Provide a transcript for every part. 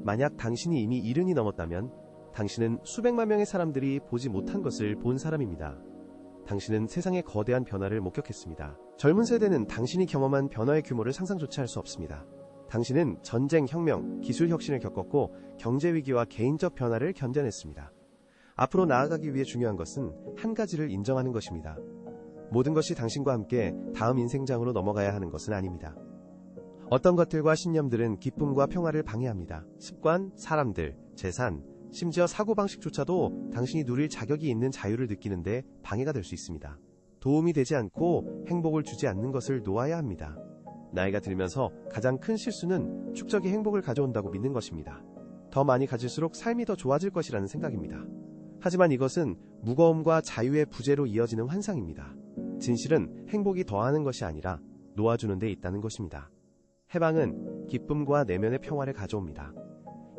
만약 당신이 이미 70이 넘었다면 당신은 수백만 명의 사람들이 보지 못한 것을 본 사람입니다. 당신은 세상의 거대한 변화를 목격했습니다. 젊은 세대는 당신이 경험한 변화의 규모를 상상조차 할 수 없습니다. 당신은 전쟁, 혁명, 기술 혁신을 겪었고 경제 위기와 개인적 변화를 견뎌냈습니다. 앞으로 나아가기 위해 중요한 것은 한 가지를 인정하는 것입니다. 모든 것이 당신과 함께 다음 인생장으로 넘어가야 하는 것은 아닙니다. 어떤 것들과 신념들은 기쁨과 평화를 방해합니다. 습관, 사람들, 재산, 심지어 사고방식조차도 당신이 누릴 자격이 있는 자유를 느끼는데 방해가 될 수 있습니다. 도움이 되지 않고 행복을 주지 않는 것을 놓아야 합니다. 나이가 들면서 가장 큰 실수는 축적이 행복을 가져온다고 믿는 것입니다. 더 많이 가질수록 삶이 더 좋아질 것이라는 생각입니다. 하지만 이것은 무거움과 자유의 부재로 이어지는 환상입니다. 진실은 행복이 더하는 것이 아니라 놓아주는 데 있다는 것입니다. 해방은 기쁨과 내면의 평화를 가져옵니다.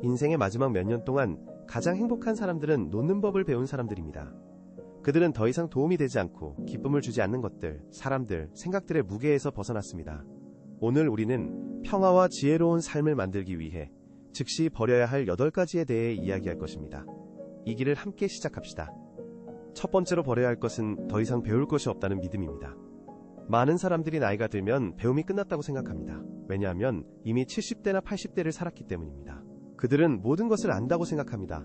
인생의 마지막 몇 년 동안 가장 행복한 사람들은 놓는 법을 배운 사람들입니다. 그들은 더 이상 도움이 되지 않고 기쁨을 주지 않는 것들, 사람들, 생각들의 무게에서 벗어났습니다. 오늘 우리는 평화와 지혜로운 삶을 만들기 위해 즉시 버려야 할 8가지에 대해 이야기할 것입니다. 이 길을 함께 시작합시다. 첫 번째로 버려야 할 것은 더 이상 배울 것이 없다는 믿음입니다. 많은 사람들이 나이가 들면 배움이 끝났다고 생각합니다. 왜냐하면 이미 70대나 80대를 살았기 때문입니다. 그들은 모든 것을 안다고 생각합니다.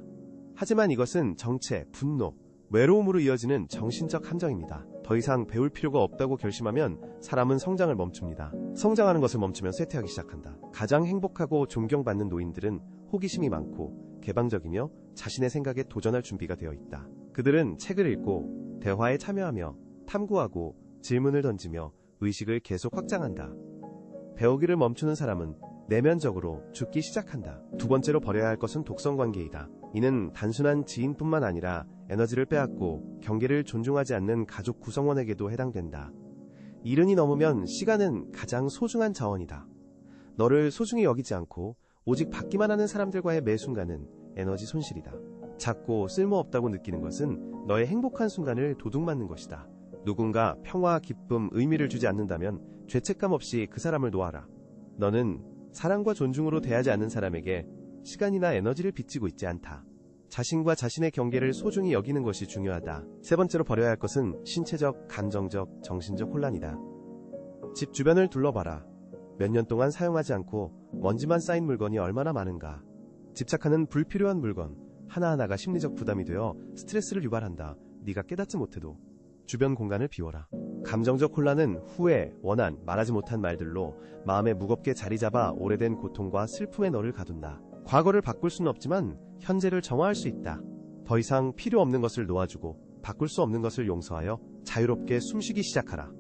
하지만 이것은 정체, 분노, 외로움으로 이어지는 정신적 함정입니다. 더 이상 배울 필요가 없다고 결심하면 사람은 성장을 멈춥니다. 성장하는 것을 멈추면 쇠퇴하기 시작한다. 가장 행복하고 존경받는 노인들은 호기심이 많고 개방적이며 자신의 생각에 도전할 준비가 되어 있다. 그들은 책을 읽고 대화에 참여하며 탐구하고 질문을 던지며 의식을 계속 확장한다. 배우기를 멈추는 사람은 내면적으로 죽기 시작한다. 두 번째로 버려야 할 것은 독성 관계이다. 이는 단순한 지인뿐만 아니라 에너지를 빼앗고 경계를 존중하지 않는 가족 구성원에게도 해당된다. 70이 넘으면 시간은 가장 소중한 자원이다. 너를 소중히 여기지 않고 오직 받기만 하는 사람들과의 매 순간은 에너지 손실이다. 작고 쓸모없다고 느끼는 것은 너의 행복한 순간을 도둑맞는 것이다. 누군가 평화, 기쁨, 의미를 주지 않는다면 죄책감 없이 그 사람을 놓아라. 너는 사랑과 존중으로 대하지 않는 사람에게 시간이나 에너지를 빚지고 있지 않다. 자신과 자신의 경계를 소중히 여기는 것이 중요하다. 세 번째로 버려야 할 것은 신체적, 감정적, 정신적 혼란이다. 집 주변을 둘러봐라. 몇 년 동안 사용하지 않고 먼지만 쌓인 물건이 얼마나 많은가. 집착하는 불필요한 물건 하나하나가 심리적 부담이 되어 스트레스를 유발한다. 네가 깨닫지 못해도. 주변 공간을 비워라. 감정적 혼란은 후회, 원한, 말하지 못한 말들로 마음에 무겁게 자리 잡아 오래된 고통과 슬픔의 너를 가둔다. 과거를 바꿀 수는 없지만 현재를 정화할 수 있다. 더 이상 필요 없는 것을 놓아주고 바꿀 수 없는 것을 용서하여 자유롭게 숨쉬기 시작하라.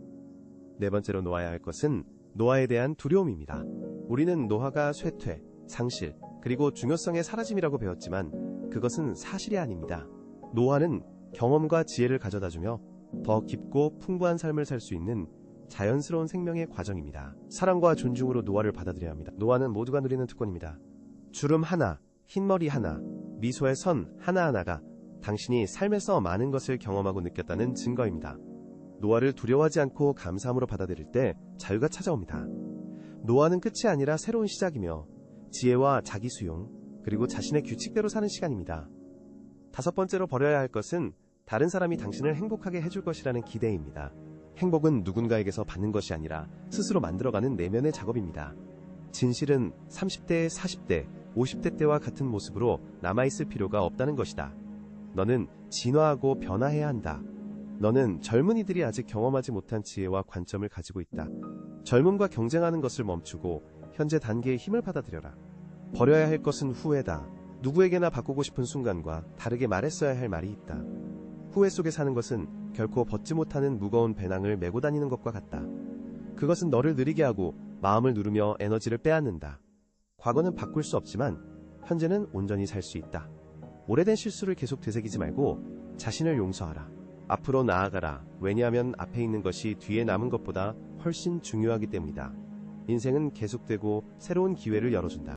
네 번째로 놓아야 할 것은 노화에 대한 두려움입니다. 우리는 노화가 쇠퇴, 상실, 그리고 중요성의 사라짐이라고 배웠지만 그것은 사실이 아닙니다. 노화는 경험과 지혜를 가져다주며 더 깊고 풍부한 삶을 살 수 있는 자연스러운 생명의 과정입니다. 사랑과 존중으로 노화를 받아들여야 합니다. 노화는 모두가 누리는 특권입니다. 주름 하나, 흰머리 하나, 미소의 선 하나하나가 당신이 삶에서 많은 것을 경험하고 느꼈다는 증거입니다. 노화를 두려워하지 않고 감사함으로 받아들일 때 자유가 찾아옵니다. 노화는 끝이 아니라 새로운 시작이며 지혜와 자기 수용, 그리고 자신의 규칙대로 사는 시간입니다. 다섯 번째로 버려야 할 것은 다른 사람이 당신을 행복하게 해줄 것이라는 기대입니다. 행복은 누군가에게서 받는 것이 아니라 스스로 만들어가는 내면의 작업입니다. 진실은 30대, 40대, 50대 때와 같은 모습으로 남아있을 필요가 없다는 것이다. 너는 진화하고 변화해야 한다. 너는 젊은이들이 아직 경험하지 못한 지혜와 관점을 가지고 있다. 젊음과 경쟁하는 것을 멈추고 현재 단계의 힘을 받아들여라. 버려야 할 것은 후회다. 누구에게나 바꾸고 싶은 순간과 다르게 말했어야 할 말이 있다. 후회 속에 사는 것은 결코 벗지 못하는 무거운 배낭을 메고 다니는 것과 같다. 그것은 너를 느리게 하고 마음을 누르며 에너지를 빼앗는다. 과거는 바꿀 수 없지만 현재는 온전히 살 수 있다. 오래된 실수를 계속 되새기지 말고 자신을 용서하라. 앞으로 나아가라. 왜냐하면 앞에 있는 것이 뒤에 남은 것보다 훨씬 중요하기 때문이다. 인생은 계속되고 새로운 기회를 열어준다.